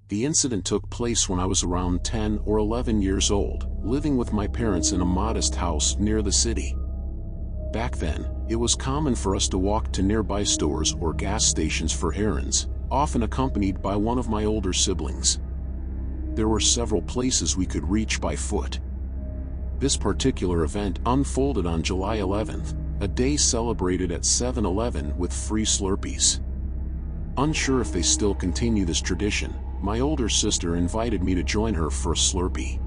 The incident took place when I was around 10 or 11 years old, living with my parents in a modest house near the city. Back then, it was common for us to walk to nearby stores or gas stations for errands, often accompanied by one of my older siblings. There were several places we could reach by foot. This particular event unfolded on July 11th, a day celebrated at 7-Eleven with free Slurpees. Unsure if they still continue this tradition, my older sister invited me to join her for a Slurpee.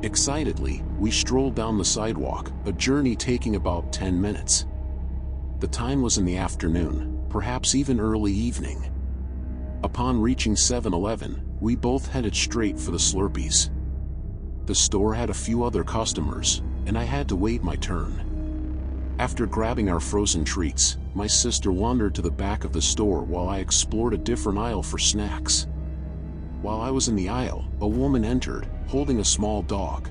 Excitedly, we strolled down the sidewalk, a journey taking about 10 minutes. The time was in the afternoon, perhaps even early evening. Upon reaching 7-Eleven, we both headed straight for the Slurpees. The store had a few other customers, and I had to wait my turn. After grabbing our frozen treats, my sister wandered to the back of the store while I explored a different aisle for snacks. While I was in the aisle, a woman entered, holding a small dog.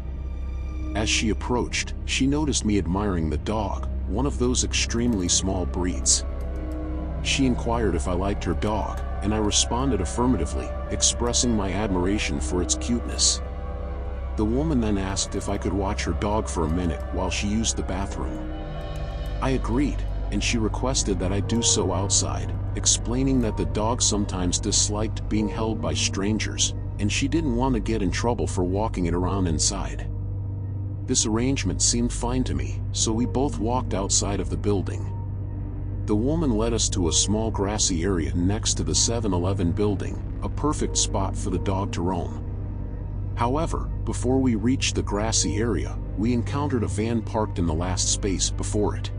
As she approached, she noticed me admiring the dog, one of those extremely small breeds. She inquired if I liked her dog, and I responded affirmatively, expressing my admiration for its cuteness. The woman then asked if I could watch her dog for a minute while she used the bathroom. I agreed, and she requested that I do so outside, explaining that the dog sometimes disliked being held by strangers, and she didn't want to get in trouble for walking it around inside. This arrangement seemed fine to me, so we both walked outside of the building. The woman led us to a small grassy area next to the 7-Eleven building, a perfect spot for the dog to roam. However, before we reached the grassy area, we encountered a van parked in the last space before it.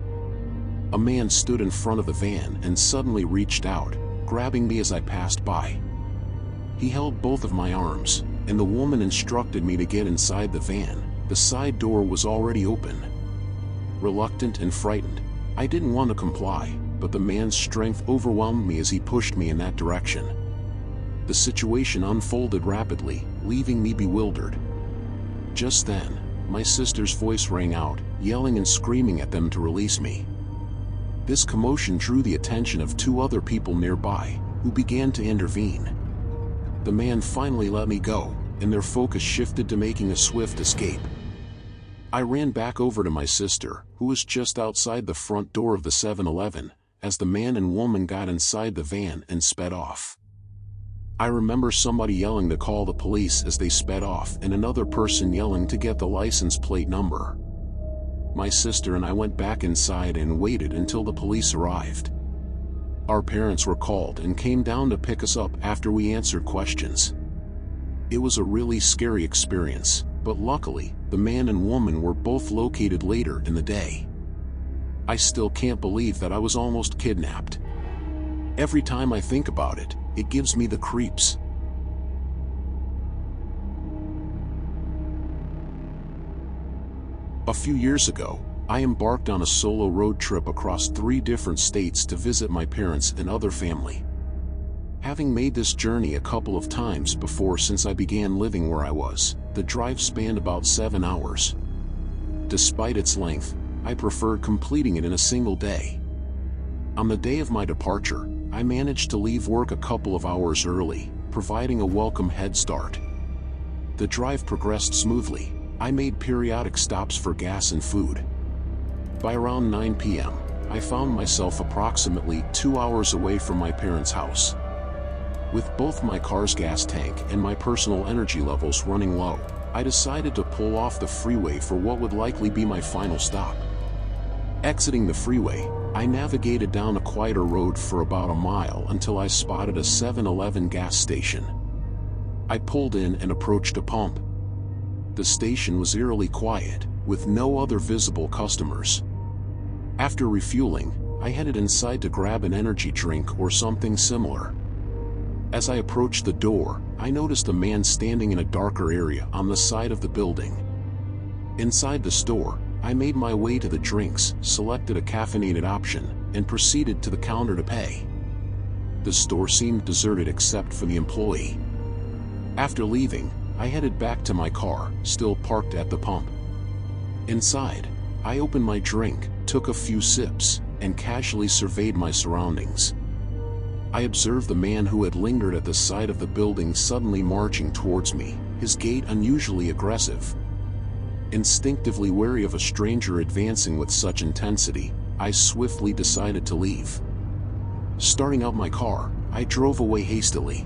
A man stood in front of the van and suddenly reached out, grabbing me as I passed by. He held both of my arms, and the woman instructed me to get inside the van. The side door was already open. Reluctant and frightened, I didn't want to comply, but the man's strength overwhelmed me as he pushed me in that direction. The situation unfolded rapidly, leaving me bewildered. Just then, my sister's voice rang out, yelling and screaming at them to release me. This commotion drew the attention of two other people nearby, who began to intervene. The man finally let me go, and their focus shifted to making a swift escape. I ran back over to my sister, who was just outside the front door of the 7-Eleven, as the man and woman got inside the van and sped off. I remember somebody yelling to call the police as they sped off and another person yelling to get the license plate number. My sister and I went back inside and waited until the police arrived. Our parents were called and came down to pick us up after we answered questions. It was a really scary experience, but luckily, the man and woman were both located later in the day. I still can't believe that I was almost kidnapped. Every time I think about it, it gives me the creeps. A few years ago, I embarked on a solo road trip across 3 different states to visit my parents and other family. Having made this journey a couple of times before since I began living where I was, the drive spanned about 7 hours. Despite its length, I preferred completing it in a single day. On the day of my departure, I managed to leave work a couple of hours early, providing a welcome head start. The drive progressed smoothly. I made periodic stops for gas and food. By around 9 p.m., I found myself approximately 2 hours away from my parents' house. With both my car's gas tank and my personal energy levels running low, I decided to pull off the freeway for what would likely be my final stop. Exiting the freeway, I navigated down a quieter road for about a mile until I spotted a 7-Eleven gas station. I pulled in and approached a pump. The station was eerily quiet, with no other visible customers. After refueling, I headed inside to grab an energy drink or something similar. As I approached the door, I noticed a man standing in a darker area on the side of the building. Inside the store, I made my way to the drinks, selected a caffeinated option, and proceeded to the counter to pay. The store seemed deserted except for the employee. After leaving, I headed back to my car, still parked at the pump. Inside, I opened my drink, took a few sips, and casually surveyed my surroundings. I observed the man who had lingered at the side of the building suddenly marching towards me, his gait unusually aggressive. Instinctively wary of a stranger advancing with such intensity, I swiftly decided to leave. Starting up my car, I drove away hastily.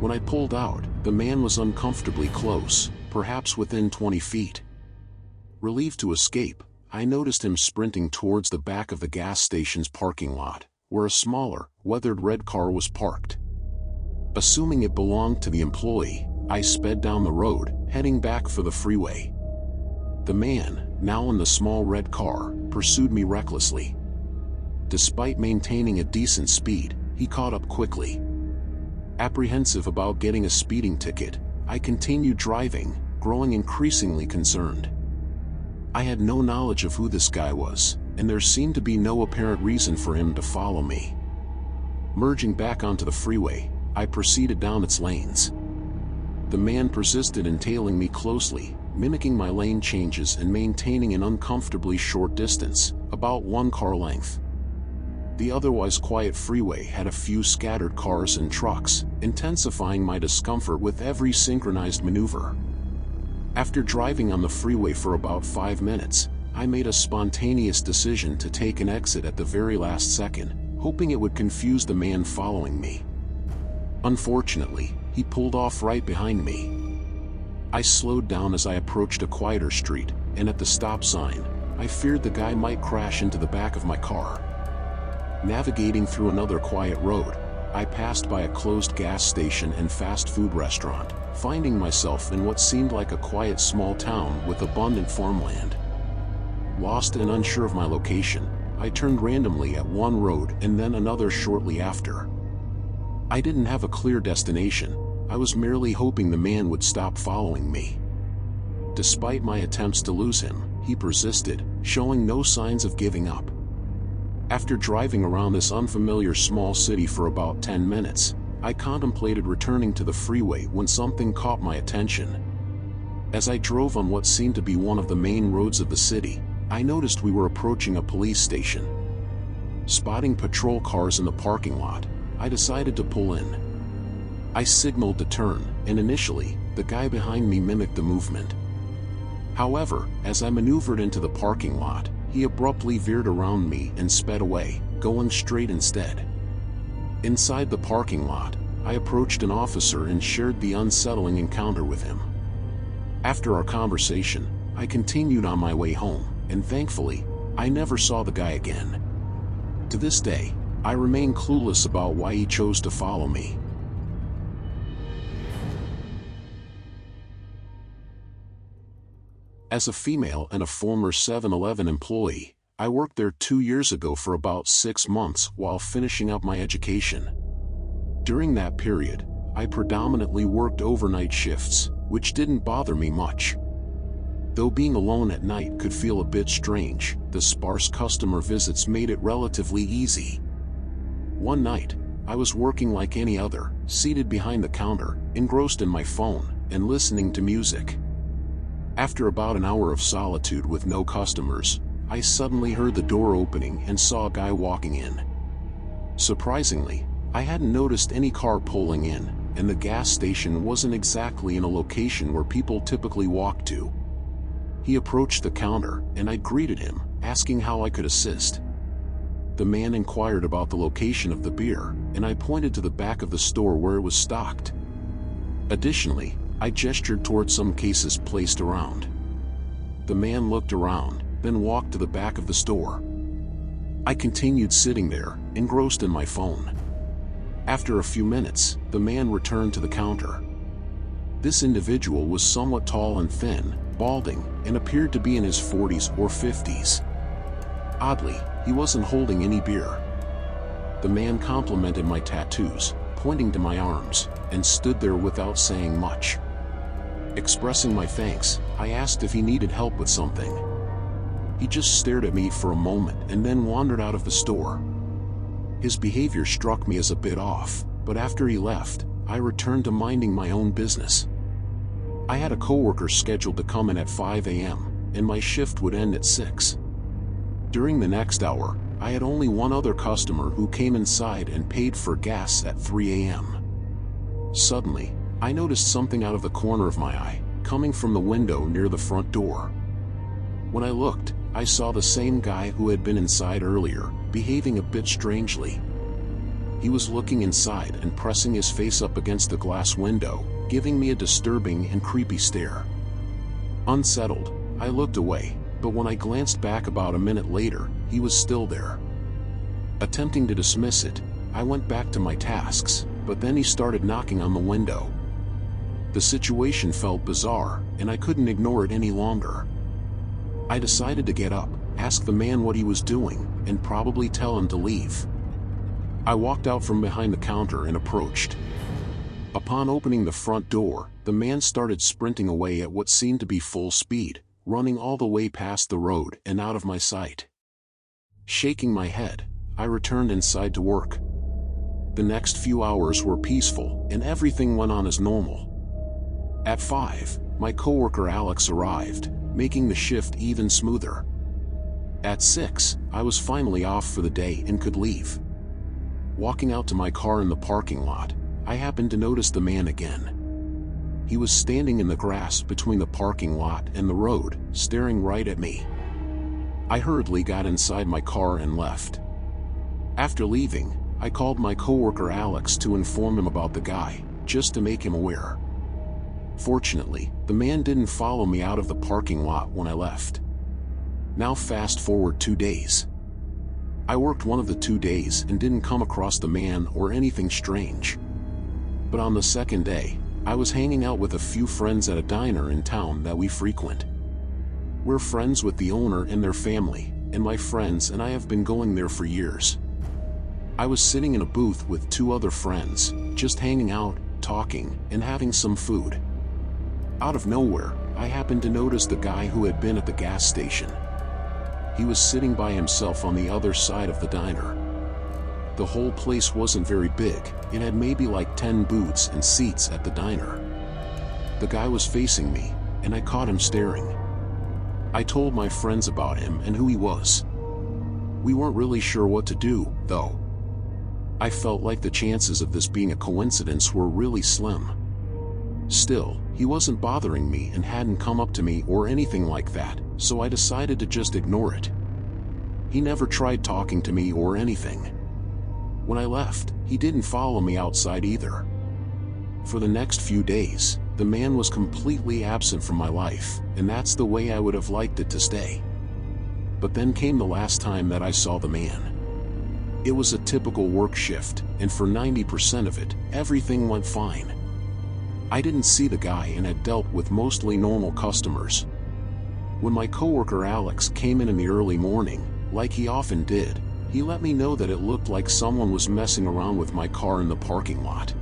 When I pulled out, the man was uncomfortably close, perhaps within 20 feet. Relieved to escape, I noticed him sprinting towards the back of the gas station's parking lot, where a smaller, weathered red car was parked. Assuming it belonged to the employee, I sped down the road, heading back for the freeway. The man, now in the small red car, pursued me recklessly. Despite maintaining a decent speed, he caught up quickly. Apprehensive about getting a speeding ticket, I continued driving, growing increasingly concerned. I had no knowledge of who this guy was, and there seemed to be no apparent reason for him to follow me. Merging back onto the freeway, I proceeded down its lanes. The man persisted in tailing me closely, mimicking my lane changes and maintaining an uncomfortably short distance, about 1 car length. The otherwise quiet freeway had a few scattered cars and trucks, intensifying my discomfort with every synchronized maneuver. After driving on the freeway for about 5 minutes, I made a spontaneous decision to take an exit at the very last second, hoping it would confuse the man following me. Unfortunately, he pulled off right behind me. I slowed down as I approached a quieter street, and at the stop sign, I feared the guy might crash into the back of my car. Navigating through another quiet road, I passed by a closed gas station and fast food restaurant, finding myself in what seemed like a quiet small town with abundant farmland. Lost and unsure of my location, I turned randomly at one road and then another shortly after. I didn't have a clear destination. I was merely hoping the man would stop following me. Despite my attempts to lose him, he persisted, showing no signs of giving up. After driving around this unfamiliar small city for about 10 minutes, I contemplated returning to the freeway when something caught my attention. As I drove on what seemed to be one of the main roads of the city, I noticed we were approaching a police station. Spotting patrol cars in the parking lot, I decided to pull in. I signaled to turn, and initially, the guy behind me mimicked the movement. However, as I maneuvered into the parking lot, he abruptly veered around me and sped away, going straight instead. Inside the parking lot, I approached an officer and shared the unsettling encounter with him. After our conversation, I continued on my way home, and thankfully, I never saw the guy again. To this day, I remain clueless about why he chose to follow me. As a female and a former 7-Eleven employee, I worked there 2 years ago for about 6 months while finishing up my education. During that period, I predominantly worked overnight shifts, which didn't bother me much. Though being alone at night could feel a bit strange, the sparse customer visits made it relatively easy. One night, I was working like any other, seated behind the counter, engrossed in my phone, and listening to music. After about an hour of solitude with no customers, I suddenly heard the door opening and saw a guy walking in. Surprisingly, I hadn't noticed any car pulling in, and the gas station wasn't exactly in a location where people typically walk to. He approached the counter, and I greeted him, asking how I could assist. The man inquired about the location of the beer, and I pointed to the back of the store where it was stocked. Additionally, I gestured toward some cases placed around. The man looked around, then walked to the back of the store. I continued sitting there, engrossed in my phone. After a few minutes, the man returned to the counter. This individual was somewhat tall and thin, balding, and appeared to be in his 40s or 50s. Oddly, he wasn't holding any beer. The man complimented my tattoos, pointing to my arms, and stood there without saying much. Expressing my thanks, I asked if he needed help with something. He just stared at me for a moment and then wandered out of the store. His behavior struck me as a bit off, but after he left, I returned to minding my own business. I had a coworker scheduled to come in at 5 a.m., and my shift would end at 6. During the next hour, I had only one other customer who came inside and paid for gas at 3 a.m. Suddenly, I noticed something out of the corner of my eye, coming from the window near the front door. When I looked, I saw the same guy who had been inside earlier, behaving a bit strangely. He was looking inside and pressing his face up against the glass window, giving me a disturbing and creepy stare. Unsettled, I looked away, but when I glanced back about a minute later, he was still there. Attempting to dismiss it, I went back to my tasks, but then he started knocking on the window. The situation felt bizarre, and I couldn't ignore it any longer. I decided to get up, ask the man what he was doing, and probably tell him to leave. I walked out from behind the counter and approached. Upon opening the front door, the man started sprinting away at what seemed to be full speed, running all the way past the road and out of my sight. Shaking my head, I returned inside to work. The next few hours were peaceful, and everything went on as normal. At 5, my coworker Alex arrived, making the shift even smoother. At 6, I was finally off for the day and could leave. Walking out to my car in the parking lot, I happened to notice the man again. He was standing in the grass between the parking lot and the road, staring right at me. I hurriedly got inside my car and left. After leaving, I called my coworker Alex to inform him about the guy, just to make him aware. Fortunately, the man didn't follow me out of the parking lot when I left. Now fast forward 2 days. I worked one of the 2 days and didn't come across the man or anything strange. But on the second day, I was hanging out with a few friends at a diner in town that we frequent. We're friends with the owner and their family, and my friends and I have been going there for years. I was sitting in a booth with 2 other friends, just hanging out, talking, and having some food. Out of nowhere, I happened to notice the guy who had been at the gas station. He was sitting by himself on the other side of the diner. The whole place wasn't very big, it had maybe like 10 booths and seats at the diner. The guy was facing me, and I caught him staring. I told my friends about him and who he was. We weren't really sure what to do, though. I felt like the chances of this being a coincidence were really slim. Still, he wasn't bothering me and hadn't come up to me or anything like that, so I decided to just ignore it. He never tried talking to me or anything. When I left, he didn't follow me outside either. For the next few days, the man was completely absent from my life, and that's the way I would have liked it to stay. But then came the last time that I saw the man. It was a typical work shift, and for 90% of it, everything went fine. I didn't see the guy and had dealt with mostly normal customers. When my coworker Alex came in the early morning, like he often did, he let me know that it looked like someone was messing around with my car in the parking lot.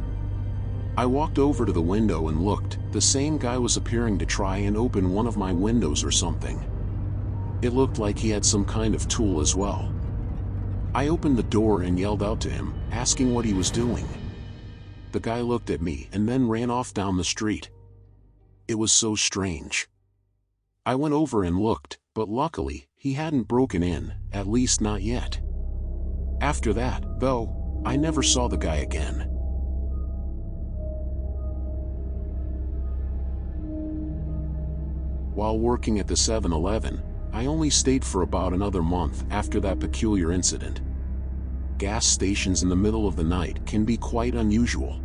I walked over to the window and looked. The same guy was appearing to try and open one of my windows or something. It looked like he had some kind of tool as well. I opened the door and yelled out to him, asking what he was doing. The guy looked at me and then ran off down the street. It was so strange. I went over and looked, but luckily, he hadn't broken in, at least not yet. After that, though, I never saw the guy again. While working at the 7-Eleven, I only stayed for about another month after that peculiar incident. Gas stations in the middle of the night can be quite unusual.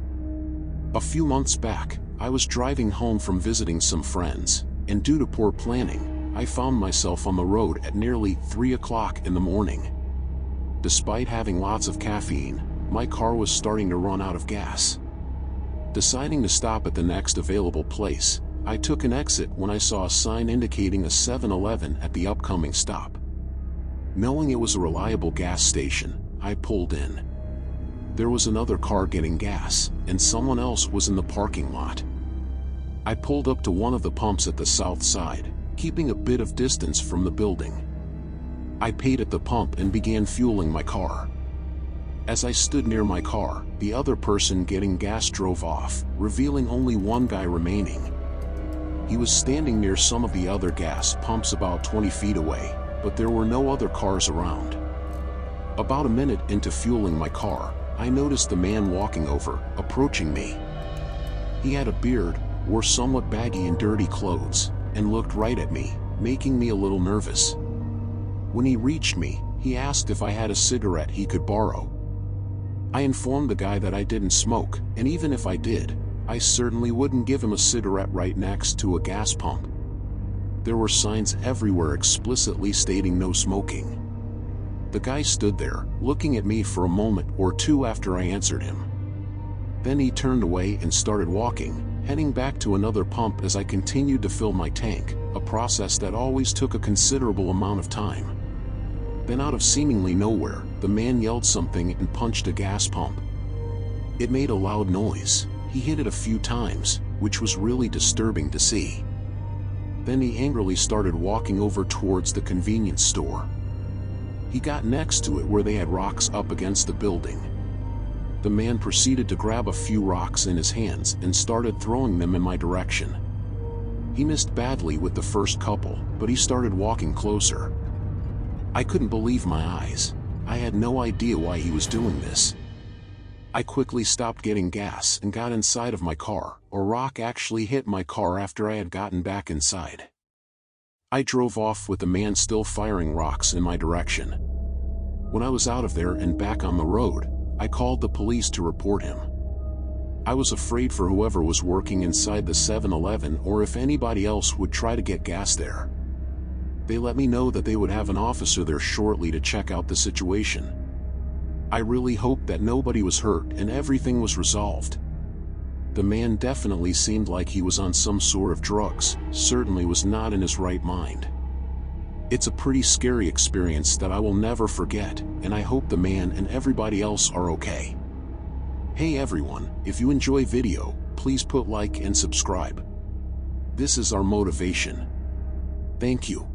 A few months back, I was driving home from visiting some friends, and due to poor planning, I found myself on the road at nearly 3 o'clock in the morning. Despite having lots of caffeine, my car was starting to run out of gas. Deciding to stop at the next available place, I took an exit when I saw a sign indicating a 7-Eleven at the upcoming stop. Knowing it was a reliable gas station, I pulled in. There was another car getting gas, and someone else was in the parking lot. I pulled up to one of the pumps at the south side, keeping a bit of distance from the building. I paid at the pump and began fueling my car. As I stood near my car, the other person getting gas drove off, revealing only one guy remaining. He was standing near some of the other gas pumps about 20 feet away, but there were no other cars around. About a minute into fueling my car, I noticed the man walking over, approaching me. He had a beard, wore somewhat baggy and dirty clothes, and looked right at me, making me a little nervous. When he reached me, he asked if I had a cigarette he could borrow. I informed the guy that I didn't smoke, and even if I did, I certainly wouldn't give him a cigarette right next to a gas pump. There were signs everywhere explicitly stating no smoking. The guy stood there, looking at me for a moment or two after I answered him. Then he turned away and started walking, heading back to another pump as I continued to fill my tank, a process that always took a considerable amount of time. Then out of seemingly nowhere, the man yelled something and punched a gas pump. It made a loud noise. He hit it a few times, which was really disturbing to see. Then he angrily started walking over towards the convenience store. He got next to it where they had rocks up against the building. The man proceeded to grab a few rocks in his hands and started throwing them in my direction. He missed badly with the first couple, but he started walking closer. I couldn't believe my eyes. I had no idea why he was doing this. I quickly stopped getting gas and got inside of my car. A rock actually hit my car after I had gotten back inside. I drove off with the man still firing rocks in my direction. When I was out of there and back on the road, I called the police to report him. I was afraid for whoever was working inside the 7-Eleven or if anybody else would try to get gas there. They let me know that they would have an officer there shortly to check out the situation. I really hoped that nobody was hurt and everything was resolved. The man definitely seemed like he was on some sort of drugs, certainly was not in his right mind. It's a pretty scary experience that I will never forget, and I hope the man and everybody else are okay. Hey everyone, if you enjoy video, please put like and subscribe. This is our motivation. Thank you.